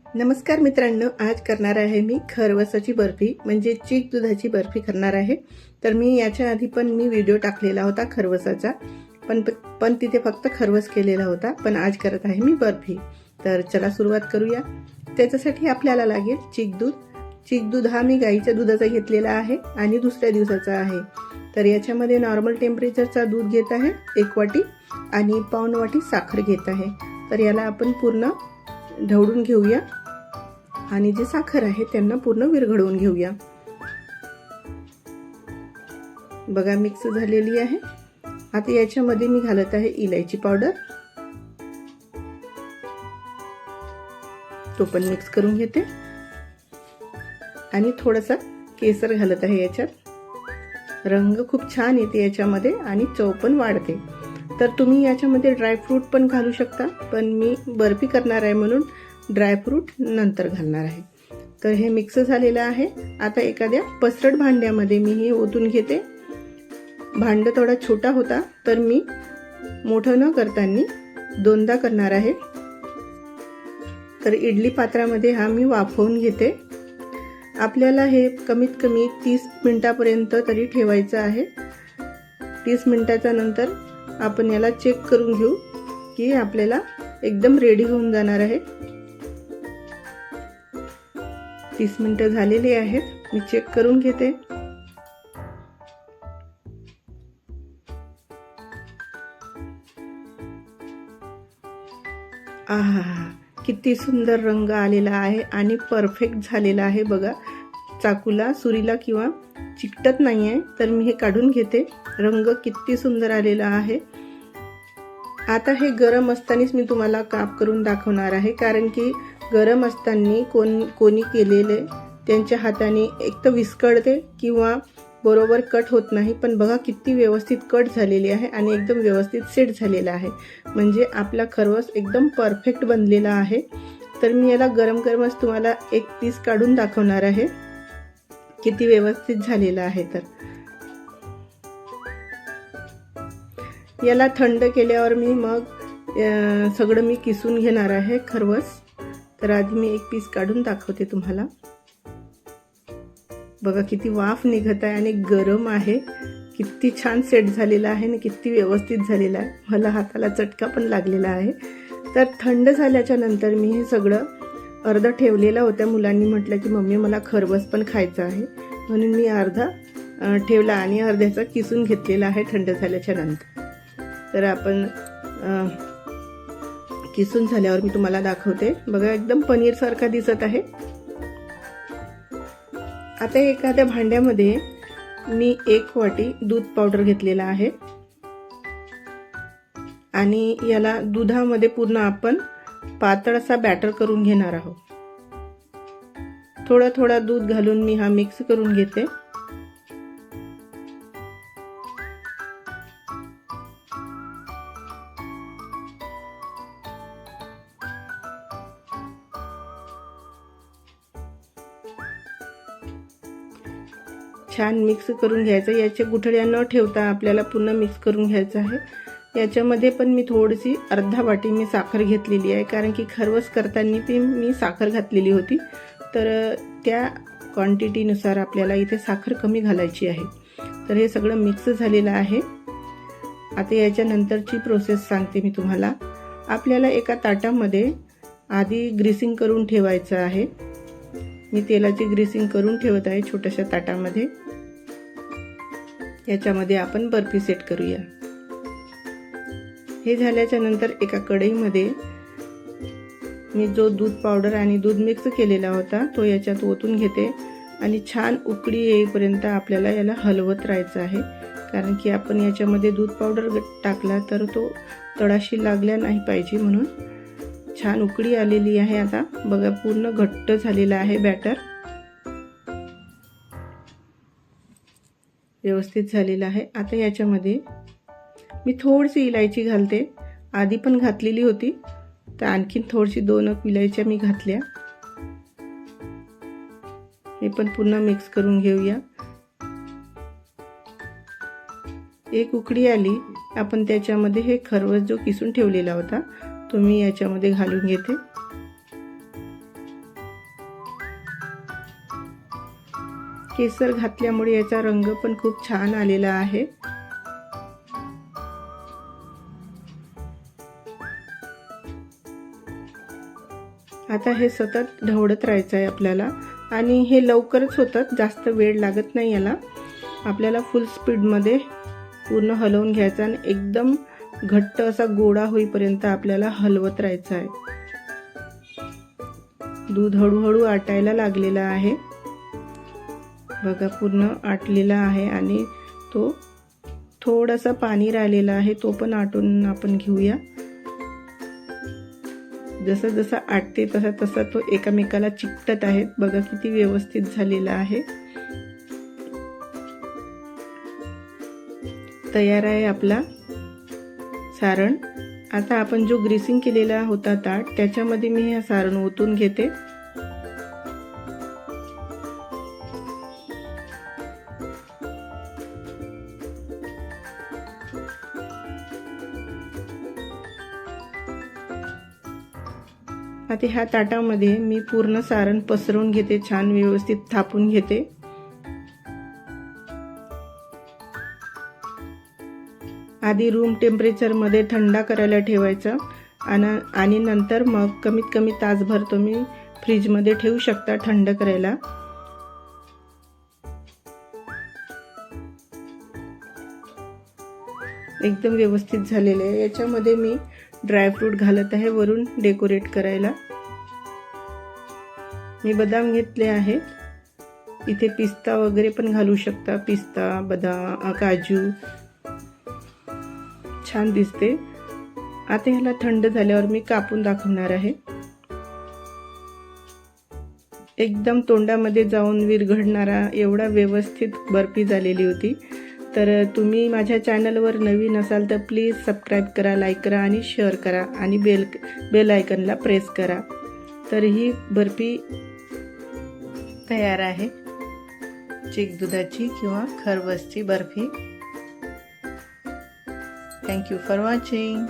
नमस्कार मित्रांनो, आज करणार आहे मी खरवसाची बर्फी म्हणजे चीक दुधाची बर्फी करणार आहे। तर मी याच्या आधी पण व्हिडिओ टाकलेला होता खरवसाचा, पण तिथे फक्त खरवस केलेला होता। पण आज करत आहे मी बर्फी। तर चला सुरुवात करूया। त्याच्यासाठी आपल्याला लागेल चीक दूध। चीक दूध हा मी गाईच्या दुधाचा घेतलेला आहे आणि दुसऱ्या दिवसाचा आहे। तर याच्यामध्ये नॉर्मल टेम्परेचरचा दूध घेत आहे 1 वाटी आणि पाऊण वाटी साखर घेत आहे। तर याला आपण पूर्ण ढवळून घेऊया आणि जे साखर आहे त्यांना पूर्ण विरघळवून घेऊया। बघा मिक्स झालेली आहे। आता याच्यामध्ये मी घालत आहे इलायची पावडर, तो पण मिक्स करून घेते आणि थोडासा केसर घालत आहे। याच्यात रंग खूप छान येते याच्यामध्ये आणि चव पण वाढते। तर तुम्ही याच्यामध्ये ड्रायफ्रूट पण घालू शकता, पण मी बर्फी करणार आहे म्हणून ड्रायफ्रूट नंतर घालणार आहे। तर हे मिक्स झालेलं आहे। आता एखाद्या पसरट भांड्यामध्ये मी हे ओतून घेते। भांड थोडा छोटा होता तर मी मोठं न करताना दोनदा करणार आहे। तर इडली पात्रामध्ये हा मी वाफवून घेते। आपल्याला हे कमीत कमी 30 मिनिटापर्यंत तरी ठेवायचं आहे। 30 मिनिटाच्या नंतर आपण याला चेक करून घेऊ की आपल्याला एकदम रेडी होऊन जाणार आहे। 30 मिनिटं झालेली आहेत, मी चेक करून घेते। आहा, किती सुंदर रंग आलेला आहे आणि परफेक्ट झालेला आहे। बघा, चाकूला सुरीला किंवा चिकटत नाहीये। तर मी हे काढून घेते। रंग किती सुंदर आलेला आहे। आता हे गरम असतानाच मी तुम्हाला काप करून दाखवणार आहे, कारण की गरम असताना कोणी केलेले त्यांच्या हाताने एक तर विस्कळते किंवा बरोबर कट होत नाही। पण बघा किती व्यवस्थित कट झालेली आहे आणि एकदम व्यवस्थित सेट झालेला आहे, म्हणजे आपला खरवस एकदम परफेक्ट बनलेला आहे। तर मी याला गरम गरमच तुम्हाला एक पीस काढून दाखवणार आहे, किती व्यवस्थित झालेला आहे। तर याला थंड केल्यावर मी मग सगळं मी किसून घेणार आहे खरवस। तर आधी मी एक पीस काढून दाखवते तुम्हाला। बघा किती वाफ निघत आहे आणि गरम आहे, किती छान सेट झालेला आहे आणि किती व्यवस्थित झालेला आहे। मला हाताला चटका पण लागलेला आहे। तर थंड झाल्याच्या नंतर मी हे सगळं अर्ध ठेवलेलं होतं। मुलांनी म्हटलं की मम्मी मला खरवस पण खायचं आहे, म्हणून मी अर्धा ठेवला आणि अर्ध्याचा किसून घेतलेला आहे थंड झाल्याच्या नंतर। तर आपण किसून झाल्यावर मी तुम्हाला दाखवते। बघा एकदम पनीर सारखा दिसत आहे। आता एखाद्या भांड्यामध्ये मी 1 वाटी दूध पावडर घेतलेला आहे आणि याला दुधामध्ये पूर्ण आपण पातळ असा बॅटर करून घेणार आहोत। थोडा थोडा दूध घालून मी हा मिक्स करून घेते। छान मिक्स करून घ्यायचं। याच्या गुठळ्या न ठेवता आपल्याला पूर्ण मिक्स करून घ्यायचं आहे। याच्यामध्ये पण मी थोडीशी अर्धा वाटी मी साखर घेतलेली आहे, कारण की खरवस करताना मी साखर घातलेली होती। तर त्या क्वांटिटीनुसार आपल्याला इथे साखर कमी घालायची आहे। तर हे सगळं मिक्स झालेलं आहे। आता याच्या नंतरची प्रोसेस सांगते मी तुम्हाला। आपल्याला एका ताटामध्ये आधी ग्रीसिंग करून ठेवायचं आहे। मी तेलाची ग्रीसिंग करून ठेवत आहे छोट्याशा ताटामध्ये। याच्यामध्ये आपण बर्फी सेट करूया। हे झाल्याच्या नंतर एका कढईमध्ये मी जो दूध पावडर आणि दूध मिक्स केलेला होता तो याच्यात ओतून घेते आणि छान उकळी येईपर्यंत आपल्याला याला हलवत राहायचं आहे, कारण की आपण याच्यामध्ये दूध पावडर टाकला तर तो तळाशी लागल्या नाही पाहिजे, म्हणून छान उकळी आलेली आहे। आता बघा पूर्ण घट्ट झालेला आहे बॅटर, व्यवस्थित झालेला आहे। आता याच्यामध्ये मी थोडीशी इलायची घालते। आधी पण घातलेली होती, तर आणखीन थोडीशी 2 इलायच्या मी घातल्या। हे पण पुन्हा मिक्स करून घेऊया। एक उकळी आली, आपण त्याच्यामध्ये हे खरवस जो किसून ठेवलेला होता तो मी याच्यामध्ये घालून घेते। केसर घातल्यामुळे याचा रंग पण खूप छान आलेला आहे. आता हे सतत ढवळत राहायचं आहे आपल्याला आणि हे लवकरच होतं, जास्त वेळ लागत नाही याला. आपल्याला फुल स्पीडमध्ये पूर्ण हलवून घ्यायचं आणि एकदम घट्ट असा गोळा होईपर्यंत आपल्याला हलवत राहायचं आहे. दूध हळूहळू आटायला लागलेला आहे बघा, पूर्ण आटलेला आहे आणि तो थोडासा पाणी राहिलेला आहे, तो पण आटून आपण घेऊया. जसं जसं आटते तसा तसा तो एकामेकाला चिकटत आहे बघा, किती व्यवस्थित झालेला आहे. तयार आहे आपला सारण. आता आपण जो ग्रीसिंग केलेला होता ताट, त्याच्यामध्ये मी हे सारण ओतून घेते. आता ह्या ताटामध्ये मी पूर्ण सारण पसरवून घेते, छान व्यवस्थित थापून घेते. आधी रूम टेम्परेचरमध्ये थंडा करायला ठेवायचं आणि नंतर मग कमीत कमी तासभर तुम्ही फ्रीजमध्ये ठेवू शकता थंड करायला. एकदम व्यवस्थित झालेले आहे. याच्यामध्ये मी ड्रायफ्रूट घालत आहे वरून डेकोरेट करायला. मी बदाम घेतले आहेत, इथे पिस्ता वगैरे पण घालू शकता. पिस्ता, बदाम, काजू छान दिसते. आता ह्याला थंड झाल्यावर मी कापून दाखवणार आहे. एकदम तोंडामध्ये जाऊन विरघळणारा एवढा व्यवस्थित बर्फी झालेली होती. तर तुम्ही माझ्या चॅनलवर नवीन असाल तर प्लीज सबस्क्राईब करा, लाईक करा आणि शेअर करा आणि बेल आयकनला प्रेस करा. तर ही बर्फी तयार आहे, चीक दुधाची किंवा खरवसची barfi. Thank you for watching.